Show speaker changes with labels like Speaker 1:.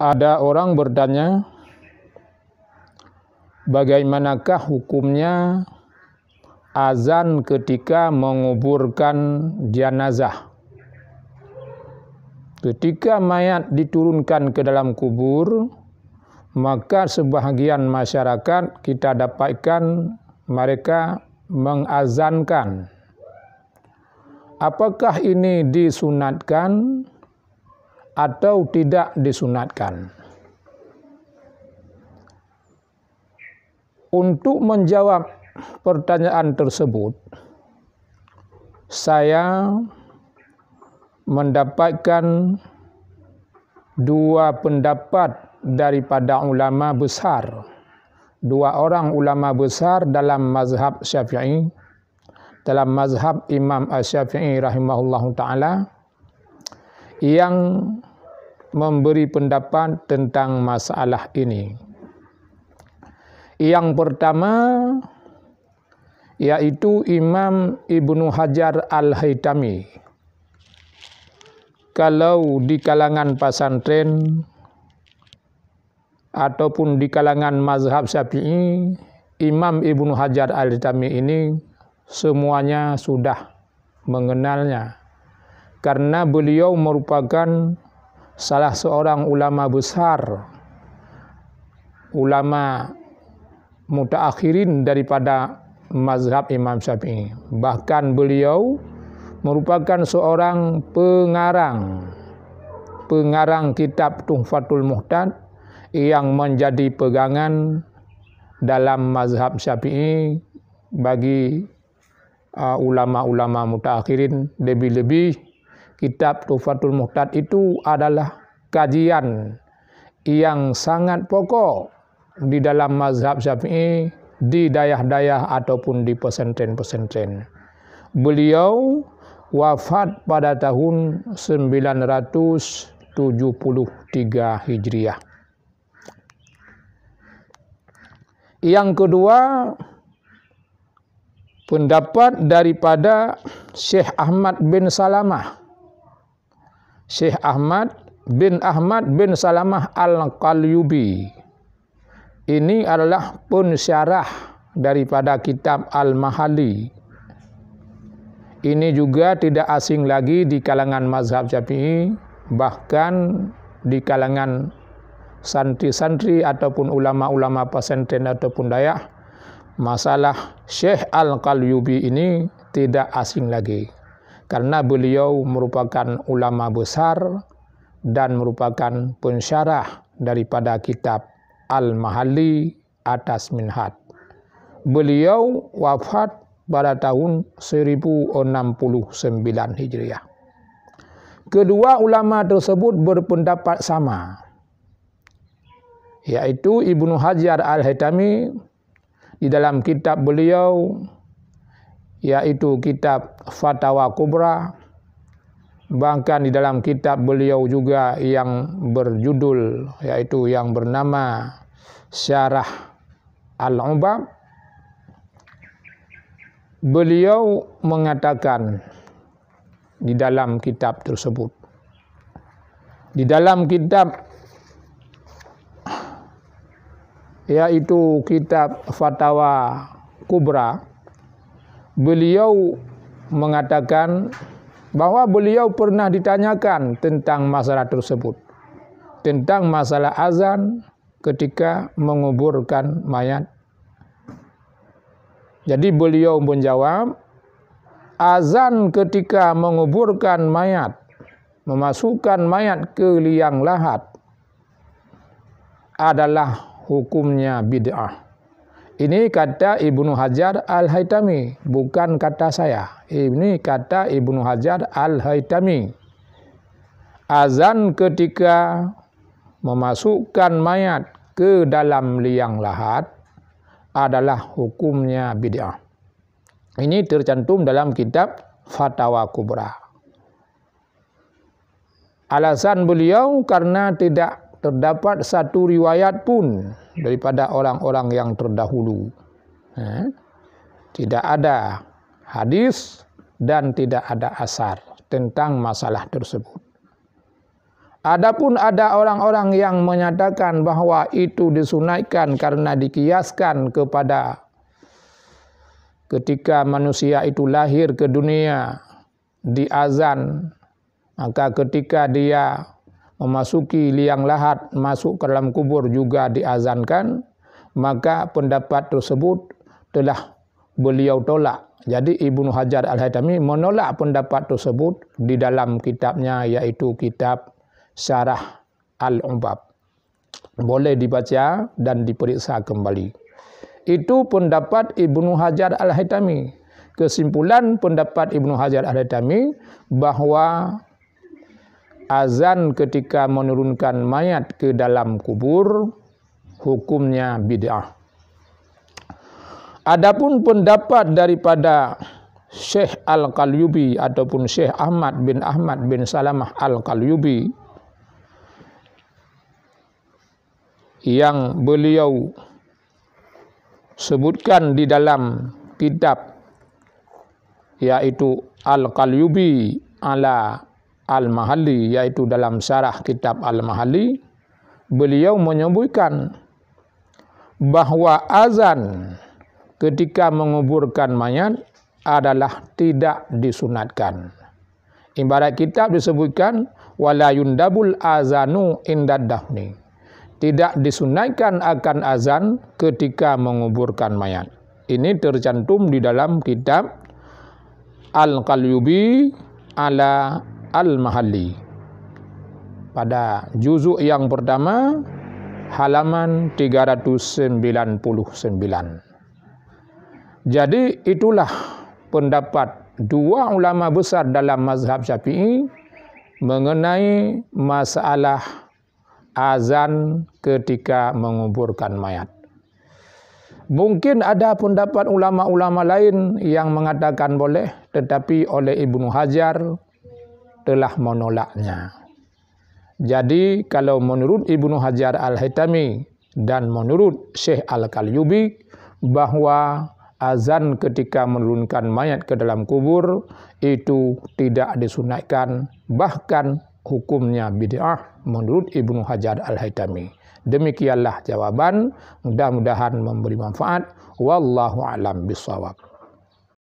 Speaker 1: Ada orang bertanya, bagaimanakah hukumnya azan ketika menguburkan jenazah? Ketika mayat diturunkan ke dalam kubur, maka sebahagian masyarakat kita dapatkan mereka mengazankan. Apakah ini disunatkan atau tidak disunatkan? Untuk menjawab pertanyaan tersebut, saya mendapatkan dua pendapat daripada ulama besar. Dua orang ulama besar dalam mazhab Syafi'i, dalam mazhab Imam Asy-Syafi'i rahimahullahu ta'ala, yang memberi pendapat tentang masalah ini. Yang pertama yaitu Imam Ibnu Hajar Al-Haytami. Kalau di kalangan pesantren ataupun di kalangan mazhab Syafi'i, Imam Ibnu Hajar Al-Haytami ini semuanya sudah mengenalnya, karena beliau merupakan salah seorang ulama besar, ulama mutaakhirin daripada mazhab Imam Syafi'i. Bahkan beliau merupakan seorang pengarang kitab Tuhfatul Muhtad yang menjadi pegangan dalam mazhab Syafi'i bagi ulama-ulama mutaakhirin. Lebih-lebih kitab Tuhfatul Muhtad itu adalah kajian yang sangat pokok di dalam mazhab Syafi'i di dayah-dayah ataupun di pesantren-pesantren. Beliau wafat pada tahun 973 Hijriah. Yang kedua, pendapat daripada Syekh Ahmad bin Salamah. Syekh Ahmad bin Salamah Al-Qalyubi. Ini adalah pensyarah daripada kitab Al-Mahalli. Ini juga tidak asing lagi di kalangan mazhab Syafi'i, bahkan di kalangan santri-santri ataupun ulama-ulama pesantren ataupun dayah. Masalah Syekh Al-Qalyubi ini tidak asing lagi, karena beliau merupakan ulama besar dan merupakan pensyarah daripada kitab Al-Mahalli atas Minhaj. Beliau wafat pada tahun 1069 Hijriah. Kedua ulama tersebut berpendapat sama, yaitu Ibnu Hajar Al-Haytami di dalam kitab beliau, yaitu kitab Fatawa Kubra, bahkan di dalam kitab beliau juga yang berjudul, yaitu yang bernama Syarah Al-Ubab, beliau mengatakan di dalam kitab tersebut, di dalam kitab yaitu kitab Fatawa Kubra, beliau mengatakan bahwa beliau pernah ditanyakan tentang masalah tersebut, tentang masalah azan ketika menguburkan mayat. Jadi beliau menjawab, azan ketika menguburkan mayat, memasukkan mayat ke liang lahat adalah hukumnya bid'ah. Ini kata Ibnu Hajar Al-Haytami, bukan kata saya. Ini kata Ibnu Hajar Al-Haytami. Azan ketika memasukkan mayat ke dalam liang lahat adalah hukumnya bid'ah. Ini tercantum dalam kitab Fatawa Kubra. Alasan beliau karena tidak terdapat satu riwayat pun daripada orang-orang yang terdahulu. Tidak ada hadis dan tidak ada asar tentang masalah tersebut. Adapun ada orang-orang yang menyatakan bahwa itu disunatkan karena dikiaskan kepada ketika manusia itu lahir ke dunia diazan, maka ketika dia memasuki liang lahat masuk ke dalam kubur juga diazankan, maka pendapat tersebut telah beliau tolak. Jadi Ibnu Hajar Al-Haytami menolak pendapat tersebut di dalam kitabnya, yaitu kitab Syarah Al-Ubab. Boleh dibaca dan diperiksa kembali. Itu pendapat Ibnu Hajar Al-Haytami. Kesimpulan pendapat Ibnu Hajar Al-Haytami bahwa azan ketika menurunkan mayat ke dalam kubur hukumnya bid'ah. Adapun pendapat daripada Syekh Al-Qalyubi ataupun Syekh Ahmad bin Salamah Al-Qalyubi yang beliau sebutkan di dalam kitab yaitu Al-Qalyubi ala Al-Mahalli, yaitu dalam syarah kitab Al-Mahalli, beliau menyebutkan bahwa azan ketika menguburkan mayat adalah tidak disunatkan. Ibarat kitab disebutkan wala yundabul azanu indad dafni. Tidak disunatkan akan azan ketika menguburkan mayat. Ini tercantum di dalam kitab Al-Qalyubi ala Al-Mahalli. Pada juzuk yang pertama, halaman 399. Jadi itulah pendapat dua ulama besar dalam mazhab Syafi'i mengenai masalah azan ketika menguburkan mayat. Mungkin ada pendapat ulama-ulama lain yang mengatakan boleh, tetapi oleh Ibnu Hajar telah menolaknya. Jadi kalau menurut Ibnu Hajar Al-Haytami dan menurut Syekh Al-Qalyubi bahwa azan ketika menurunkan mayat ke dalam kubur itu tidak disunatkan, bahkan hukumnya bid'ah menurut Ibnu Hajar Al-Haytami. Demikianlah jawaban, mudah-mudahan memberi manfaat. Wallahu a'lam bishawab.